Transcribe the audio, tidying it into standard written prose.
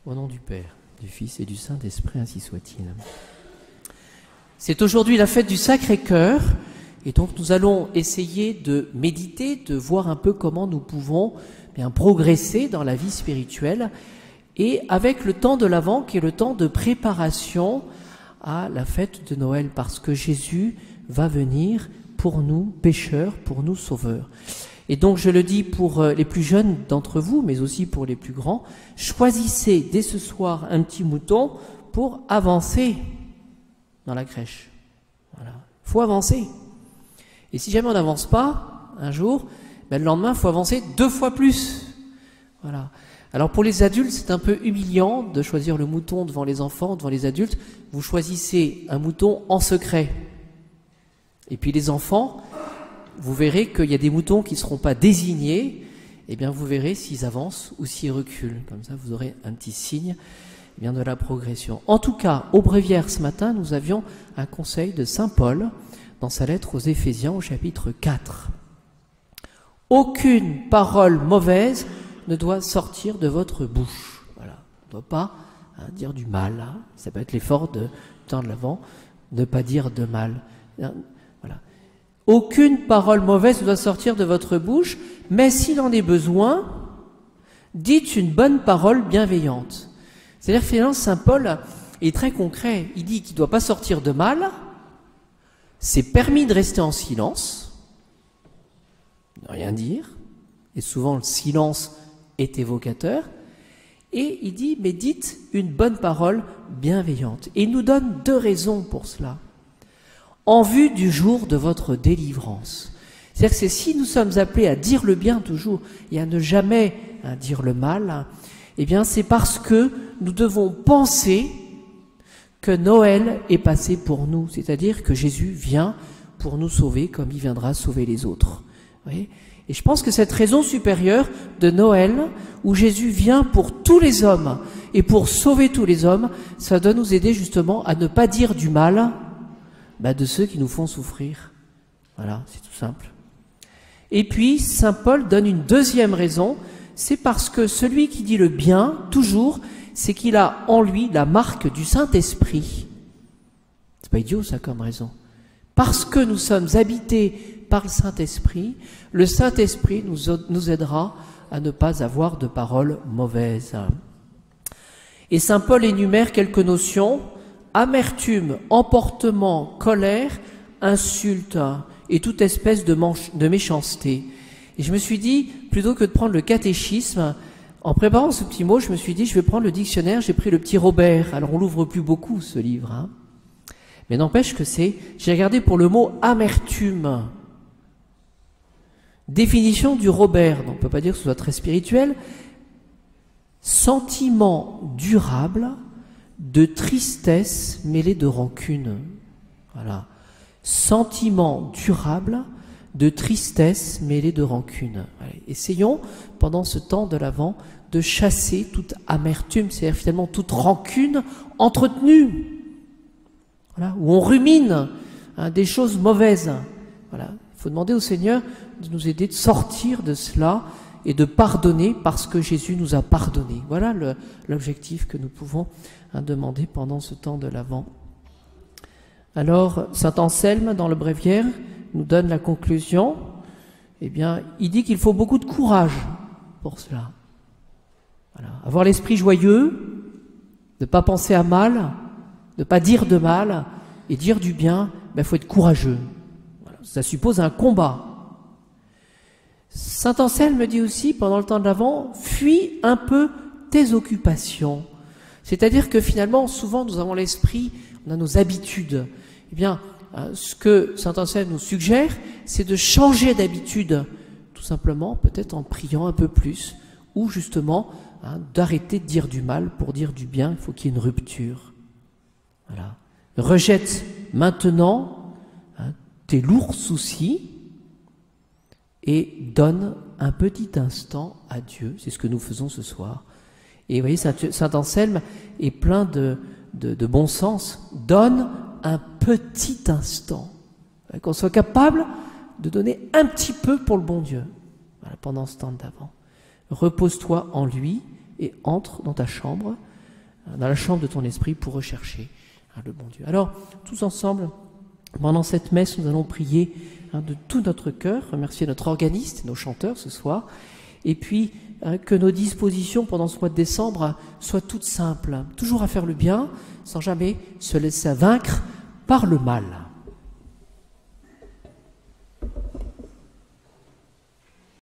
Au nom du Père, du Fils et du Saint-Esprit, ainsi soit-il. C'est aujourd'hui la fête du Sacré-Cœur, et donc nous allons essayer de méditer, de voir un peu comment nous pouvons progresser dans la vie spirituelle, et avec le temps de l'Avent, qui est le temps de préparation à la fête de Noël, parce que Jésus va venir pour nous pécheurs, pour nous sauveurs. Et donc je le dis pour les plus jeunes d'entre vous, mais aussi pour les plus grands, choisissez dès ce soir un petit mouton pour avancer dans la crèche. Voilà. Il faut avancer. Et si jamais on n'avance pas, un jour, le lendemain, il faut avancer 2 fois plus. Voilà. Alors pour les adultes, c'est un peu humiliant de choisir le mouton devant les enfants, devant les adultes. Vous choisissez un mouton en secret. Et puis les enfants, vous verrez qu'il y a des moutons qui ne seront pas désignés, et bien vous verrez s'ils avancent ou s'ils reculent. Comme ça, vous aurez un petit signe de la progression. En tout cas, au bréviaire ce matin, nous avions un conseil de saint Paul dans sa lettre aux Éphésiens au chapitre 4. Aucune parole mauvaise ne doit sortir de votre bouche. Voilà. On ne doit pas dire du mal. Ça peut être l'effort du temps de l'Avent, ne pas dire de mal. Voilà. Aucune parole mauvaise ne doit sortir de votre bouche, mais s'il en est besoin, dites une bonne parole bienveillante. C'est-à-dire que finalement, saint Paul est très concret. Il dit qu'il ne doit pas sortir de mal, c'est permis de rester en silence, ne rien dire, et souvent le silence est évocateur, et il dit, mais dites une bonne parole bienveillante. Et il nous donne 2 raisons pour cela. En vue du jour de votre délivrance. C'est-à-dire que si nous sommes appelés à dire le bien toujours et à ne jamais dire le mal, eh bien c'est parce que nous devons penser que Noël est passé pour nous, c'est-à-dire que Jésus vient pour nous sauver comme il viendra sauver les autres. Vous voyez ? Et je pense que cette raison supérieure de Noël, où Jésus vient pour tous les hommes et pour sauver tous les hommes, ça doit nous aider justement à ne pas dire du mal de ceux qui nous font souffrir. Voilà, c'est tout simple. Et puis, saint Paul donne une 2e raison, c'est parce que celui qui dit le bien, toujours, c'est qu'il a en lui la marque du Saint-Esprit. C'est pas idiot ça comme raison. Parce que nous sommes habités par le Saint-Esprit, le Saint-Esprit nous aidera à ne pas avoir de paroles mauvaises. Et saint Paul énumère quelques notions: amertume, emportement, colère, insulte et toute espèce de méchanceté. Et je me suis dit, plutôt que de prendre le catéchisme, en préparant ce petit mot, je me suis dit, je vais prendre le dictionnaire, j'ai pris le petit Robert. Alors on l'ouvre plus beaucoup, ce livre. Mais n'empêche que j'ai regardé pour le mot amertume. Définition du Robert, donc on ne peut pas dire que ce soit très spirituel. Sentiment durable de tristesse mêlée de rancune. Voilà. Sentiment durable de tristesse mêlée de rancune. Allez, essayons, pendant ce temps de l'Avent, de chasser toute amertume, c'est-à-dire finalement toute rancune entretenue, voilà, où on rumine des choses mauvaises. Voilà. Il faut demander au Seigneur de nous aider de sortir de cela et de pardonner parce que Jésus nous a pardonné. Voilà l'objectif que nous pouvons demander pendant ce temps de l'Avent. Alors, saint Anselme, dans le bréviaire, nous donne la conclusion. Eh bien, il dit qu'il faut beaucoup de courage pour cela. Voilà. Avoir l'esprit joyeux, ne pas penser à mal, ne pas dire de mal et dire du bien, il faut être courageux. Voilà. Ça suppose un combat. Saint Anselme dit aussi, pendant le temps de l'Avent, fuis un peu tes occupations. C'est-à-dire que finalement, souvent, nous avons l'esprit, on a nos habitudes. Eh bien, ce que saint Anselme nous suggère, c'est de changer d'habitude, tout simplement, peut-être en priant un peu plus, ou justement, d'arrêter de dire du mal pour dire du bien. Il faut qu'il y ait une rupture. Voilà. Rejette maintenant tes lourds soucis et donne un petit instant à Dieu. C'est ce que nous faisons ce soir. Et vous voyez, saint Anselme est plein de bon sens. Donne un petit instant. Qu'on soit capable de donner un petit peu pour le bon Dieu. Voilà, pendant ce temps d'avant. Repose-toi en lui et entre dans ta chambre dans la chambre de ton esprit pour rechercher le bon Dieu. Alors, tous ensemble, pendant cette messe, nous allons prier de tout notre cœur, remercier notre organiste, nos chanteurs ce soir, et puis que nos dispositions pendant ce mois de décembre soient toutes simples, toujours à faire le bien, sans jamais se laisser vaincre par le mal.